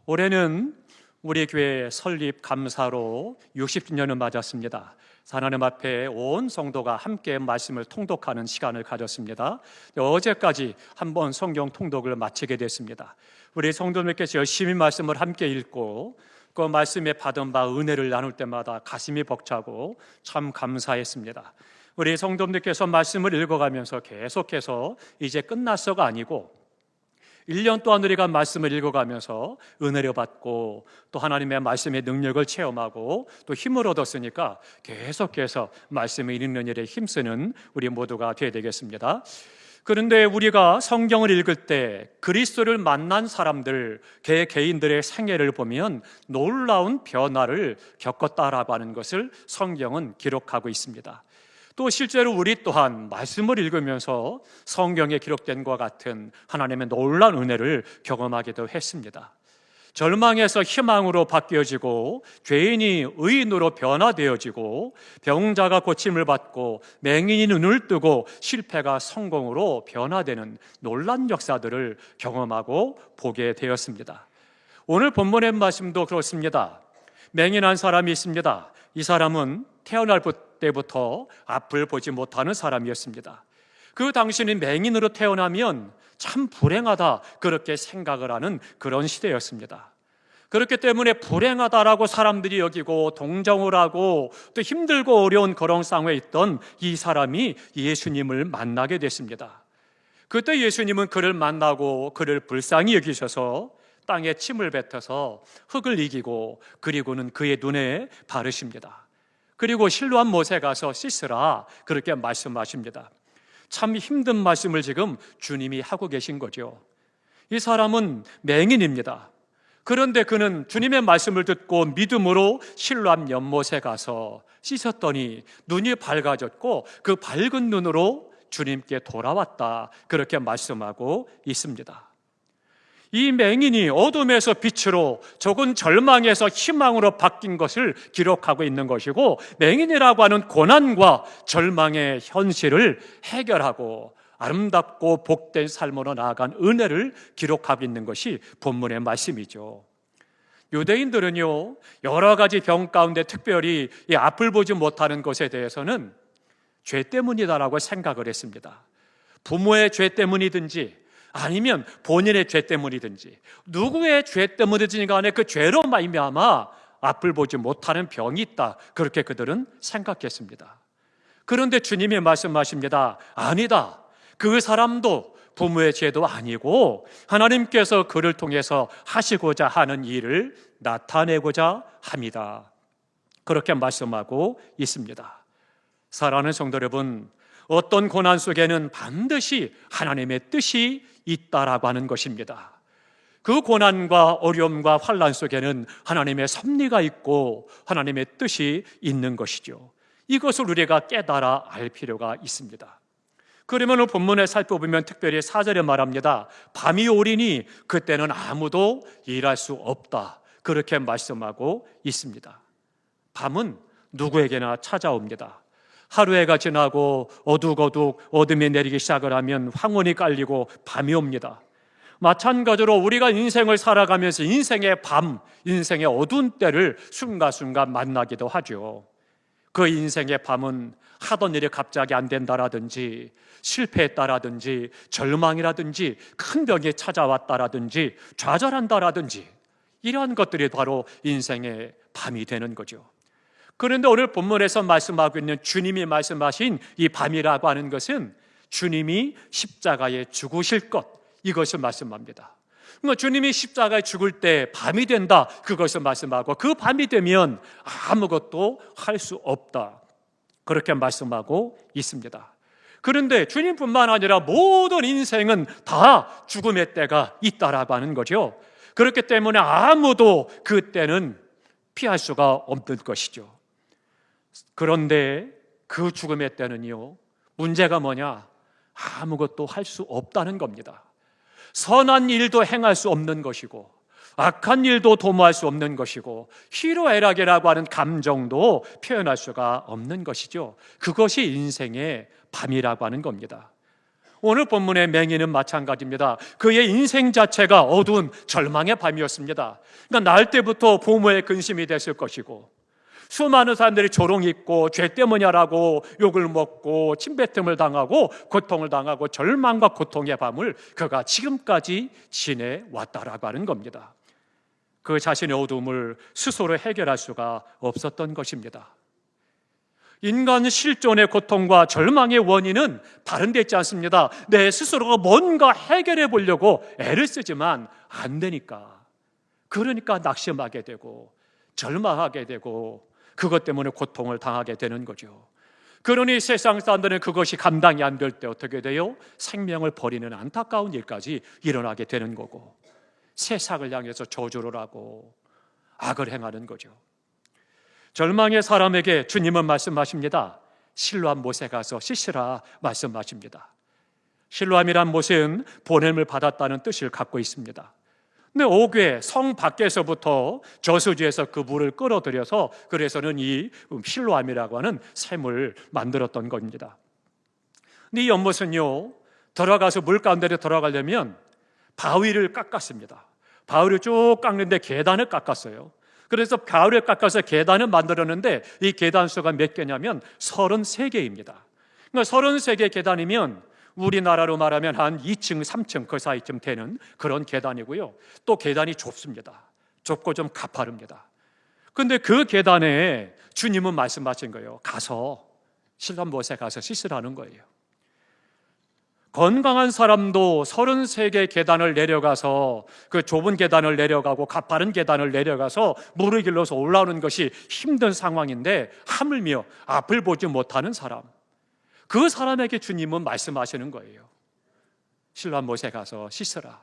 올해는 우리 교회 설립 감사로 60주년을 맞았습니다. 하나님 앞에 온 성도가 함께 말씀을 통독하는 시간을 가졌습니다. 어제까지 한번 성경 통독을 마치게 됐습니다. 우리 성도님께서 열심히 말씀을 함께 읽고 그 말씀에 받은 바 은혜를 나눌 때마다 가슴이 벅차고 참 감사했습니다. 우리 성도님께서 말씀을 읽어가면서 계속해서 이제 끝났어가 아니고 1년 동안 우리가 말씀을 읽어가면서 은혜를 받고 또 하나님의 말씀의 능력을 체험하고 또 힘을 얻었으니까 계속해서 말씀을 읽는 일에 힘쓰는 우리 모두가 되어야 되겠습니다. 그런데 우리가 성경을 읽을 때 그리스도를 만난 사람들, 개인들의 생애를 보면 놀라운 변화를 겪었다라고 하는 것을 성경은 기록하고 있습니다. 또 실제로 우리 또한 말씀을 읽으면서 성경에 기록된 것과 같은 하나님의 놀라운 은혜를 경험하기도 했습니다. 절망에서 희망으로 바뀌어지고 죄인이 의인으로 변화되어지고 병자가 고침을 받고 맹인이 눈을 뜨고 실패가 성공으로 변화되는 놀라운 역사들을 경험하고 보게 되었습니다. 오늘 본문의 말씀도 그렇습니다. 맹인한 사람이 있습니다. 이 사람은 태어날 때부터 앞을 보지 못하는 사람이었습니다. 그 당시는 맹인으로 태어나면 참 불행하다 그렇게 생각을 하는 그런 시대였습니다. 그렇기 때문에 불행하다라고 사람들이 여기고 동정을 하고 또 힘들고 어려운 그런 상황에 있던 이 사람이 예수님을 만나게 됐습니다. 그때 예수님은 그를 만나고 그를 불쌍히 여기셔서 땅에 침을 뱉어서 흙을 이기고 그리고는 그의 눈에 바르십니다. 그리고 실로암 못에 가서 씻으라 그렇게 말씀하십니다. 참 힘든 말씀을 지금 주님이 하고 계신 거죠. 이 사람은 맹인입니다. 그런데 그는 주님의 말씀을 듣고 믿음으로 실로암 연못에 가서 씻었더니 눈이 밝아졌고 그 밝은 눈으로 주님께 돌아왔다 그렇게 말씀하고 있습니다. 이 맹인이 어둠에서 빛으로 적은 절망에서 희망으로 바뀐 것을 기록하고 있는 것이고, 맹인이라고 하는 고난과 절망의 현실을 해결하고 아름답고 복된 삶으로 나아간 은혜를 기록하고 있는 것이 본문의 말씀이죠. 유대인들은요, 여러 가지 병 가운데 특별히 이 앞을 보지 못하는 것에 대해서는 죄 때문이다라고 생각을 했습니다. 부모의 죄 때문이든지 아니면 본인의 죄 때문이든지 누구의 죄 때문이든지 간에 그 죄로 말미암아 앞을 보지 못하는 병이 있다 그렇게 그들은 생각했습니다. 그런데 주님이 말씀하십니다. 아니다. 그 사람도 부모의 죄도 아니고 하나님께서 그를 통해서 하시고자 하는 일을 나타내고자 합니다. 그렇게 말씀하고 있습니다. 사랑하는 성도 여러분, 어떤 고난 속에는 반드시 하나님의 뜻이 있다라고 하는 것입니다. 그 고난과 어려움과 환난 속에는 하나님의 섭리가 있고 하나님의 뜻이 있는 것이죠. 이것을 우리가 깨달아 알 필요가 있습니다. 그러면 본문에 살펴보면 특별히 4절에 말합니다. 밤이 오리니 그때는 아무도 일할 수 없다 그렇게 말씀하고 있습니다. 밤은 누구에게나 찾아옵니다. 하루해가 지나고 어둑어둑 어둠이 내리기 시작을 하면 황혼이 깔리고 밤이 옵니다. 마찬가지로 우리가 인생을 살아가면서 인생의 밤, 인생의 어두운 때를 순간순간 만나기도 하죠. 그 인생의 밤은 하던 일이 갑자기 안 된다라든지 실패했다라든지 절망이라든지 큰 병이 찾아왔다라든지 좌절한다라든지 이러한 것들이 바로 인생의 밤이 되는 거죠. 그런데 오늘 본문에서 말씀하고 있는 주님이 말씀하신 이 밤이라고 하는 것은 주님이 십자가에 죽으실 것, 이것을 말씀합니다. 주님이 십자가에 죽을 때 밤이 된다 그것을 말씀하고 그 밤이 되면 아무것도 할 수 없다 그렇게 말씀하고 있습니다. 그런데 주님뿐만 아니라 모든 인생은 다 죽음의 때가 있다라고 하는 거죠. 그렇기 때문에 아무도 그 때는 피할 수가 없는 것이죠. 그런데 그 죽음의 때는요, 문제가 뭐냐? 아무것도 할 수 없다는 겁니다. 선한 일도 행할 수 없는 것이고 악한 일도 도모할 수 없는 것이고 희로애락이라고 하는 감정도 표현할 수가 없는 것이죠. 그것이 인생의 밤이라고 하는 겁니다. 오늘 본문의 맹인은 마찬가지입니다. 그의 인생 자체가 어두운 절망의 밤이었습니다. 그러니까 날 때부터 부모의 근심이 됐을 것이고, 수많은 사람들이 조롱 있고 죄 때문이라고 욕을 먹고 침뱉음을 당하고 고통을 당하고 절망과 고통의 밤을 그가 지금까지 지내왔다라고 하는 겁니다. 그 자신의 어두움을 스스로 해결할 수가 없었던 것입니다. 인간 실존의 고통과 절망의 원인은 다른 데 있지 않습니다. 내 스스로가 뭔가 해결해 보려고 애를 쓰지만 안 되니까, 그러니까 낙심하게 되고 절망하게 되고 그것 때문에 고통을 당하게 되는 거죠. 그러니 세상 사람들은 그것이 감당이 안 될 때 어떻게 돼요? 생명을 버리는 안타까운 일까지 일어나게 되는 거고, 세상을 향해서 저주를 하고 악을 행하는 거죠. 절망의 사람에게 주님은 말씀하십니다. 실로암 못에 가서 씻으라 말씀하십니다. 실로암이란 못은 보냄을 받았다는 뜻을 갖고 있습니다. 근데 옥외 성 밖에서부터 저수지에서 그 물을 끌어들여서 그래서는 이 실로암이라고 하는 샘을 만들었던 겁니다. 근데 이 연못은요, 들어가서 물 가운데로 들어가려면 바위를 깎았습니다. 바위를 쭉 깎는데 계단을 깎았어요. 그래서 바위를 깎아서 계단을 만들었는데 이 계단 수가 몇 개냐면 33개입니다. 그러니까 33개 계단이면 우리나라로 말하면 한 2층, 3층 그 사이쯤 되는 그런 계단이고요. 또 계단이 좁습니다. 좁고 좀 가파릅니다. 그런데 그 계단에 주님은 말씀하신 거예요. 가서 실로암 못에 가서 씻으라는 거예요. 건강한 사람도 33개 계단을 내려가서 그 좁은 계단을 내려가고 가파른 계단을 내려가서 물을 길러서 올라오는 것이 힘든 상황인데 하물며 앞을 보지 못하는 사람, 그 사람에게 주님은 말씀하시는 거예요. 실로암 못에 가서 씻으라.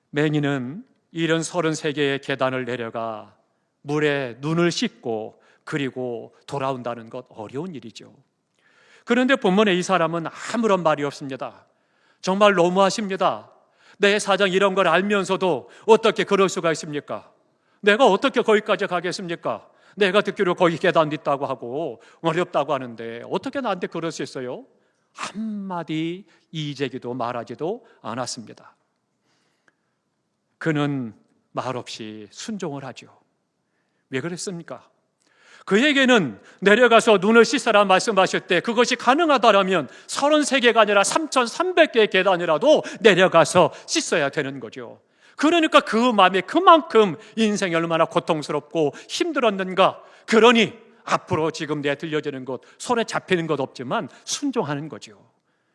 맹인은 이런 33개의 계단을 내려가 물에 눈을 씻고 그리고 돌아온다는 것 어려운 일이죠. 그런데 본문에 이 사람은 아무런 말이 없습니다. 정말 너무하십니다. 내 사정 이런 걸 알면서도 어떻게 그럴 수가 있습니까? 내가 어떻게 거기까지 가겠습니까? 내가 듣기로 거기 계단 있다고 하고 어렵다고 하는데 어떻게 나한테 그럴 수 있어요? 한마디 이의제기도 말하지도 않았습니다. 그는 말없이 순종을 하죠. 왜 그랬습니까? 그에게는 내려가서 눈을 씻어라 말씀하실 때 그것이 가능하다면 33개가 아니라 3,300개의 계단이라도 내려가서 씻어야 되는 거죠. 그러니까 그 마음에 그만큼 인생이 얼마나 고통스럽고 힘들었는가. 그러니 앞으로 지금 내 들려지는 것, 손에 잡히는 것 없지만 순종하는 거죠.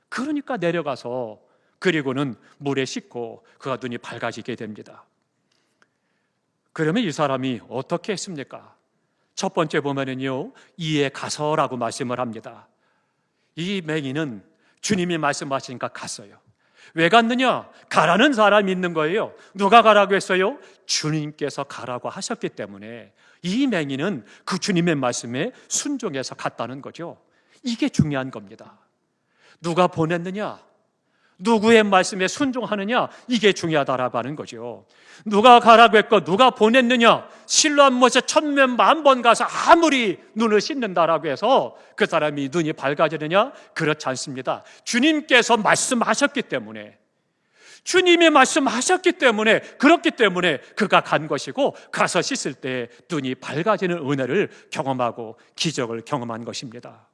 그러니까 내려가서 그리고는 물에 씻고 그가 눈이 밝아지게 됩니다. 그러면 이 사람이 어떻게 했습니까? 첫 번째 보면은요, 이에 가서라고 말씀을 합니다. 이 맹인은 주님이 말씀하시니까 갔어요. 왜 갔느냐? 가라는 사람이 있는 거예요. 누가 가라고 했어요? 주님께서 가라고 하셨기 때문에 이 맹인은 그 주님의 말씀에 순종해서 갔다는 거죠. 이게 중요한 겁니다. 누가 보냈느냐? 누구의 말씀에 순종하느냐? 이게 중요하다라고 하는 거죠. 누가 가라고 했고 누가 보냈느냐? 실로암 못에 1000번, 10,000번 가서 아무리 눈을 씻는다라고 해서 그 사람이 눈이 밝아지느냐? 그렇지 않습니다. 주님께서 말씀하셨기 때문에, 주님이 말씀하셨기 때문에, 그렇기 때문에 그가 간 것이고 가서 씻을 때 눈이 밝아지는 은혜를 경험하고 기적을 경험한 것입니다.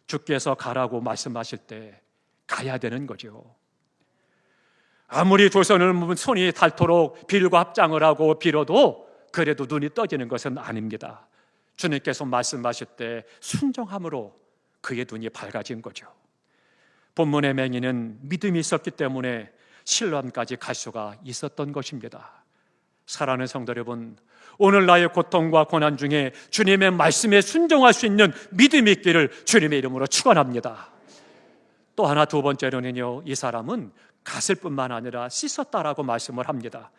주께서 가라고 말씀하실 때 가야 되는 거죠. 아무리 조선을 손이 닳도록 빌고 합장을 하고 빌어도 그래도 눈이 떠지는 것은 아닙니다. 주님께서 말씀하실 때 순종함으로 그의 눈이 밝아진 거죠. 본문의 맹인은 믿음이 있었기 때문에 실로암까지 갈 수가 있었던 것입니다. 사랑하는 성도 여러분, 오늘 나의 고통과 고난 중에 주님의 말씀에 순종할 수 있는 믿음이 있기를 주님의 이름으로 축원합니다. 또 하나, 두 번째로는요, 이 사람은 갔을 뿐만 아니라 씻었다라고 말씀을 합니다.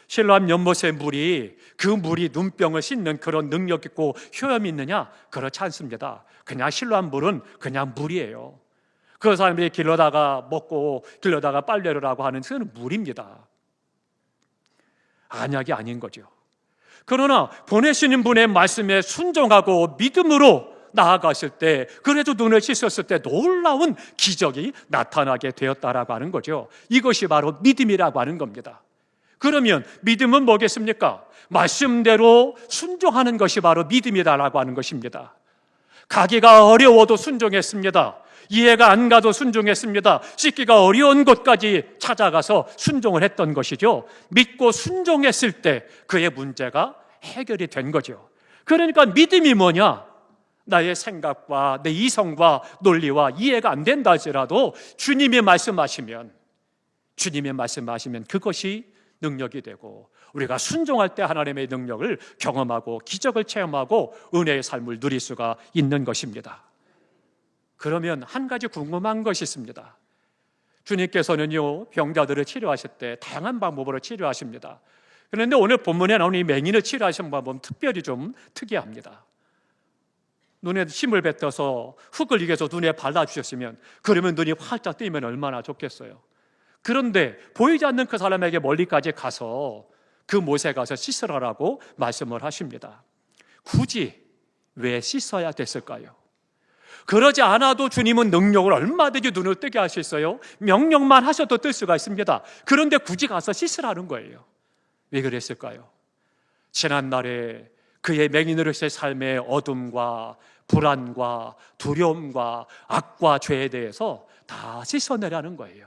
실로암 연못의 물이, 그 물이 눈병을 씻는 그런 능력 있고 효험이 있느냐? 그렇지 않습니다. 그냥 실로암 물은 그냥 물이에요. 그 사람들이 길러다가 먹고 길러다가 빨래를 하고 하는 그런 물입니다. 안약이 아닌 거죠. 그러나 보내시는 분의 말씀에 순종하고 믿음으로 나아갔을 때, 그래도 눈을 씻었을 때 놀라운 기적이 나타나게 되었다라고 하는 거죠. 이것이 바로 믿음이라고 하는 겁니다. 그러면 믿음은 뭐겠습니까? 말씀대로 순종하는 것이 바로 믿음이다라고 하는 것입니다. 가기가 어려워도 순종했습니다. 이해가 안 가도 순종했습니다. 씻기가 어려운 곳까지 찾아가서 순종을 했던 것이죠. 믿고 순종했을 때 그의 문제가 해결이 된 거죠. 그러니까 믿음이 뭐냐? 나의 생각과 내 이성과 논리와 이해가 안 된다 할지라도 주님이 말씀하시면 그것이 능력이 되고, 우리가 순종할 때 하나님의 능력을 경험하고 기적을 체험하고 은혜의 삶을 누릴 수가 있는 것입니다. 그러면 한 가지 궁금한 것이 있습니다. 주님께서는요, 병자들을 치료하실 때 다양한 방법으로 치료하십니다. 그런데 오늘 본문에 나오는 이 맹인을 치료하신 방법은 특별히 좀 특이합니다. 눈에 힘을 뱉어서 흙을 이겨서 눈에 발라주셨으면, 그러면 눈이 활짝 뜨이면 얼마나 좋겠어요. 그런데 보이지 않는 그 사람에게 멀리까지 가서 그 못에 가서 씻으라고 말씀을 하십니다. 굳이 왜 씻어야 됐을까요? 그러지 않아도 주님은 능력을 얼마든지 눈을 뜨게 하셨어요. 명령만 하셔도 뜰 수가 있습니다. 그런데 굳이 가서 씻으라는 거예요. 왜 그랬을까요? 지난날에 그의 맹인으로서의 삶의 어둠과 불안과 두려움과 악과 죄에 대해서 다 씻어내라는 거예요.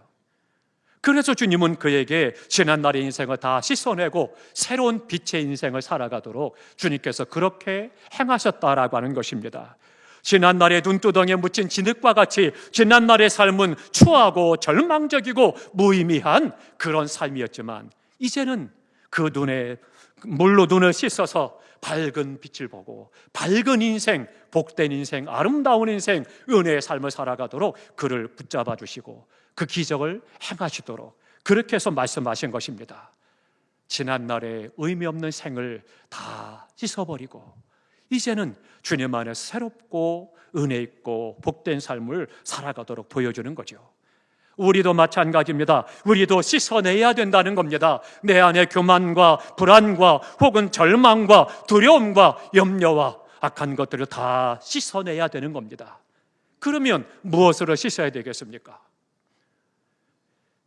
그래서 주님은 그에게 지난날의 인생을 다 씻어내고 새로운 빛의 인생을 살아가도록 주님께서 그렇게 행하셨다라고 하는 것입니다. 지난날의 눈두덩이에 묻힌 진흙과 같이 지난날의 삶은 추하고 절망적이고 무의미한 그런 삶이었지만, 이제는 그 눈에 물로 눈을 씻어서 밝은 빛을 보고 밝은 인생, 복된 인생, 아름다운 인생, 은혜의 삶을 살아가도록 그를 붙잡아 주시고 그 기적을 행하시도록 그렇게 해서 말씀하신 것입니다. 지난날의 의미 없는 생을 다 씻어버리고 이제는 주님 안에서 새롭고 은혜 있고 복된 삶을 살아가도록 보여주는 거죠. 우리도 마찬가지입니다. 우리도 씻어내야 된다는 겁니다. 내 안에 교만과 불안과 혹은 절망과 두려움과 염려와 악한 것들을 다 씻어내야 되는 겁니다. 그러면 무엇으로 씻어야 되겠습니까?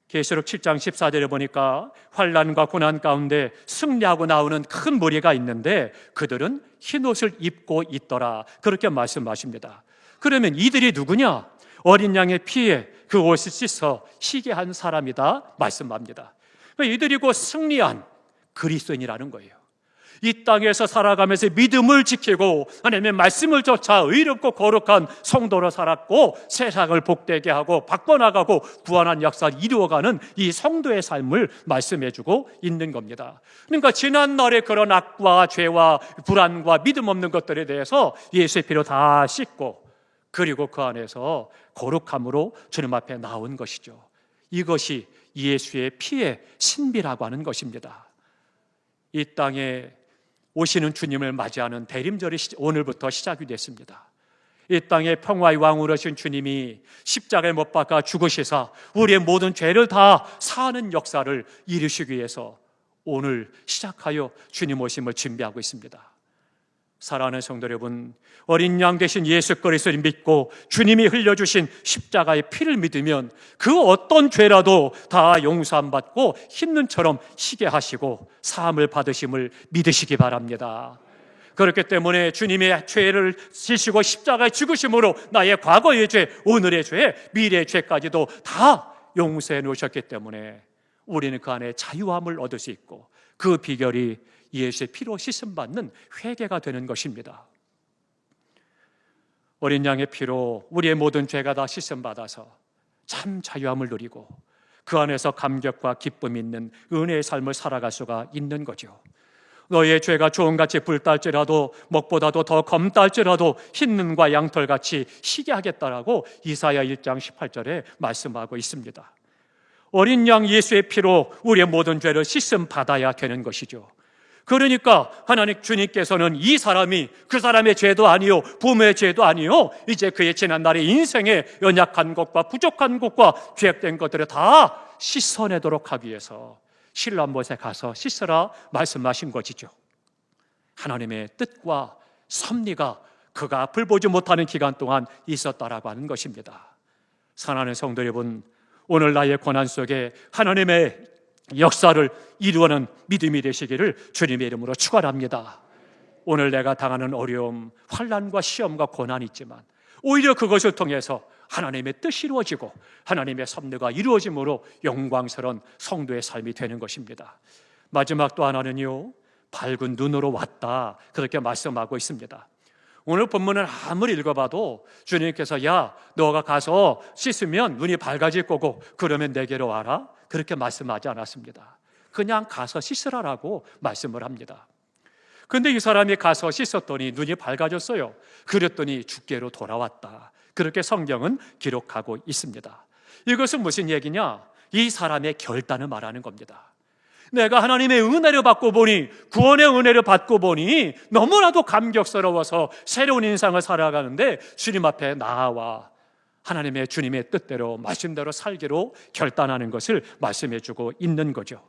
계시록 7장 14절에 보니까 환난과 고난 가운데 승리하고 나오는 큰 무리가 있는데 그들은 흰옷을 입고 있더라, 그렇게 말씀하십니다. 그러면 이들이 누구냐? 어린 양의 피에 그 옷을 씻어 희게 한 사람이다 말씀합니다. 이들이 곧 승리한 그리스도인이라는 거예요. 이 땅에서 살아가면서 믿음을 지키고 하나님의 말씀을 쫓아 의롭고 거룩한 성도로 살았고 세상을 복되게 하고 바꿔나가고 구원한 역사를 이루어가는 이 성도의 삶을 말씀해주고 있는 겁니다. 그러니까 지난날의 그런 악과 죄와 불안과 믿음 없는 것들에 대해서 예수의 피로 다 씻고 그리고 그 안에서 거룩함으로 주님 앞에 나온 것이죠. 이것이 예수의 피의 신비라고 하는 것입니다. 이 땅에 오시는 주님을 맞이하는 대림절이 오늘부터 시작이 됐습니다. 이 땅에 평화의 왕으로 오신 주님이 십자가에 못 박아 죽으시사 우리의 모든 죄를 다 사하는 역사를 이루시기 위해서 오늘 시작하여 주님 오심을 준비하고 있습니다. 사랑하는 성도 여러분, 어린 양 되신 예수 그리스도를 믿고 주님이 흘려주신 십자가의 피를 믿으면 그 어떤 죄라도 다 용서함 받고 흰눈처럼 희게 하시고 사함을 받으심을 믿으시기 바랍니다. 그렇기 때문에 주님의 죄를 지시고 십자가에 죽으심으로 나의 과거의 죄, 오늘의 죄, 미래의 죄까지도 다 용서해 놓으셨기 때문에 우리는 그 안에 자유함을 얻을 수 있고 그 비결이 예수의 피로 씻음받는 회개가 되는 것입니다. 어린 양의 피로 우리의 모든 죄가 다 씻음받아서 참 자유함을 누리고 그 안에서 감격과 기쁨이 있는 은혜의 삶을 살아갈 수가 있는 거죠. 너의 죄가 주홍같이 붉달지라도 먹보다도 더 검달지라도 흰눈과 양털같이 희게 하겠다라고 이사야 1장 18절에 말씀하고 있습니다. 어린 양 예수의 피로 우리의 모든 죄를 씻음받아야 되는 것이죠. 그러니까 하나님 주님께서는 이 사람이 그 사람의 죄도 아니요 부모의 죄도 아니요 이제 그의 지난날의 인생의 연약한 것과 부족한 것과 죄악된 것들을 다 씻어내도록 하기 위해서 실로암못에 가서 씻으라 말씀하신 것이죠. 하나님의 뜻과 섭리가 그가 앞을 보지 못하는 기간 동안 있었다라고 하는 것입니다. 사랑하는 성도 여러분, 오늘 나의 고난 속에 하나님의 역사를 이루어는 믿음이 되시기를 주님의 이름으로 축원합니다. 오늘 내가 당하는 어려움, 환난과 시험과 고난이 있지만 오히려 그것을 통해서 하나님의 뜻이 이루어지고 하나님의 섭리가 이루어짐으로 영광스러운 성도의 삶이 되는 것입니다. 마지막 또 하나는요, 밝은 눈으로 왔다, 그렇게 말씀하고 있습니다. 오늘 본문을 아무리 읽어봐도 주님께서 야, 너가 가서 씻으면 눈이 밝아질 거고 그러면 내게로 와라, 그렇게 말씀하지 않았습니다. 그냥 가서 씻으라라고 말씀을 합니다. 근데 이 사람이 가서 씻었더니 눈이 밝아졌어요. 그랬더니 주께로 돌아왔다, 그렇게 성경은 기록하고 있습니다. 이것은 무슨 얘기냐? 이 사람의 결단을 말하는 겁니다. 내가 하나님의 은혜를 받고 보니, 구원의 은혜를 받고 보니 너무나도 감격스러워서 새로운 인생을 살아가는데 주님 앞에 나와 하나님의 주님의 뜻대로 말씀대로 살기로 결단하는 것을 말씀해주고 있는 거죠.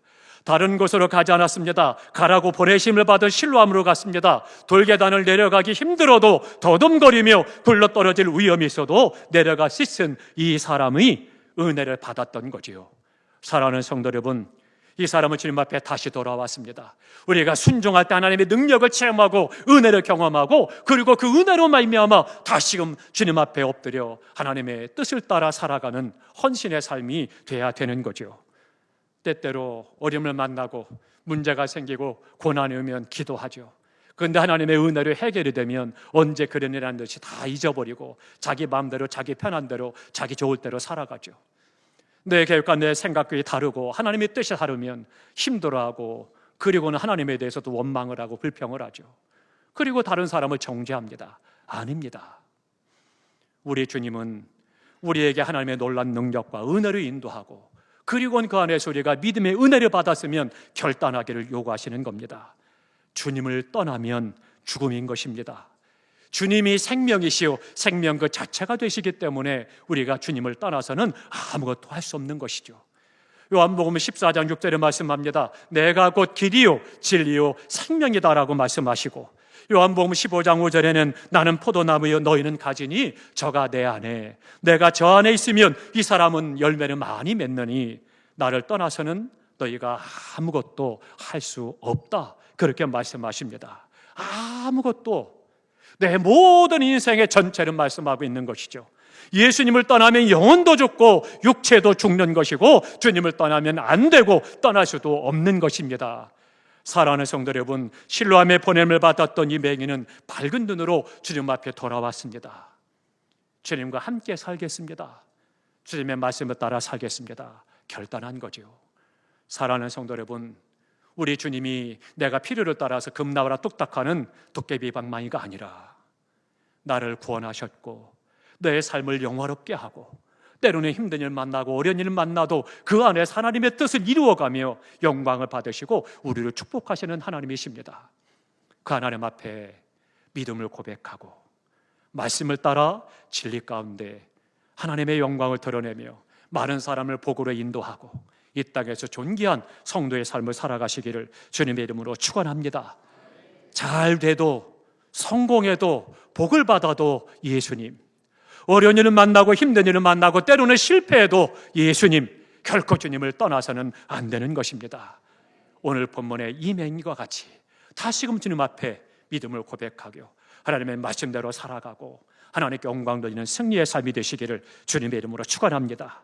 다른 곳으로 가지 않았습니다. 가라고 보내심을 받은 실로암으로 갔습니다. 돌계단을 내려가기 힘들어도 더듬거리며 굴러떨어질 위험이 있어도 내려가 씻은 이 사람의 은혜를 받았던 거지요. 사랑하는 성도 여러분, 이 사람은 주님 앞에 다시 돌아왔습니다. 우리가 순종할 때 하나님의 능력을 체험하고 은혜를 경험하고 그리고 그 은혜로 말미암아 다시금 주님 앞에 엎드려 하나님의 뜻을 따라 살아가는 헌신의 삶이 돼야 되는 거죠. 때때로 어려움을 만나고 문제가 생기고 고난이 오면 기도하죠. 그런데 하나님의 은혜로 해결이 되면 언제 그런 일이라는 듯이 다 잊어버리고 자기 마음대로 자기 편한 대로 자기 좋을 대로 살아가죠. 내 계획과 내 생각이 다르고 하나님의 뜻이 다르면 힘들어하고 그리고는 하나님에 대해서도 원망을 하고 불평을 하죠. 그리고 다른 사람을 정죄합니다. 아닙니다. 우리 주님은 우리에게 하나님의 놀라운 능력과 은혜를 인도하고 그리고는 그 안에서 우리가 믿음의 은혜를 받았으면 결단하기를 요구하시는 겁니다. 주님을 떠나면 죽음인 것입니다. 주님이 생명이시오 생명 그 자체가 되시기 때문에 우리가 주님을 떠나서는 아무것도 할 수 없는 것이죠. 요한복음 14장 6절에 말씀합니다. 내가 곧 길이요 진리요 생명이다라고 말씀하시고, 요한복음 15장 5절에는 나는 포도나무요 너희는 가지니 저가 내 안에 내가 저 안에 있으면 이 사람은 열매를 많이 맺느니 나를 떠나서는 너희가 아무것도 할 수 없다, 그렇게 말씀하십니다. 아무것도, 내 모든 인생의 전체를 말씀하고 있는 것이죠. 예수님을 떠나면 영혼도 죽고 육체도 죽는 것이고 주님을 떠나면 안 되고 떠날 수도 없는 것입니다. 사랑하는 성도 여러분, 실로암에 보냄을 받았던 이 맹인은 밝은 눈으로 주님 앞에 돌아왔습니다. 주님과 함께 살겠습니다. 주님의 말씀을 따라 살겠습니다. 결단한 거죠. 사랑하는 성도 여러분, 우리 주님이 내가 필요를 따라서 금나와라 뚝딱하는 도깨비 방망이가 아니라 나를 구원하셨고 내 삶을 영화롭게 하고 때로는 힘든 일 만나고 어려운 일 만나도 그 안에 하나님의 뜻을 이루어가며 영광을 받으시고 우리를 축복하시는 하나님이십니다. 그 하나님 앞에 믿음을 고백하고 말씀을 따라 진리 가운데 하나님의 영광을 드러내며 많은 사람을 복으로 인도하고 이 땅에서 존귀한 성도의 삶을 살아가시기를 주님의 이름으로 축원합니다. 잘 돼도 성공해도 복을 받아도 예수님, 어려운 일을 만나고 힘든 일을 만나고 때로는 실패해도 예수님, 결코 주님을 떠나서는 안 되는 것입니다. 오늘 본문의 이 맹인과 같이 다시금 주님 앞에 믿음을 고백하고 하나님의 말씀대로 살아가고 하나님께 영광 돌리는 승리의 삶이 되시기를 주님의 이름으로 축원합니다.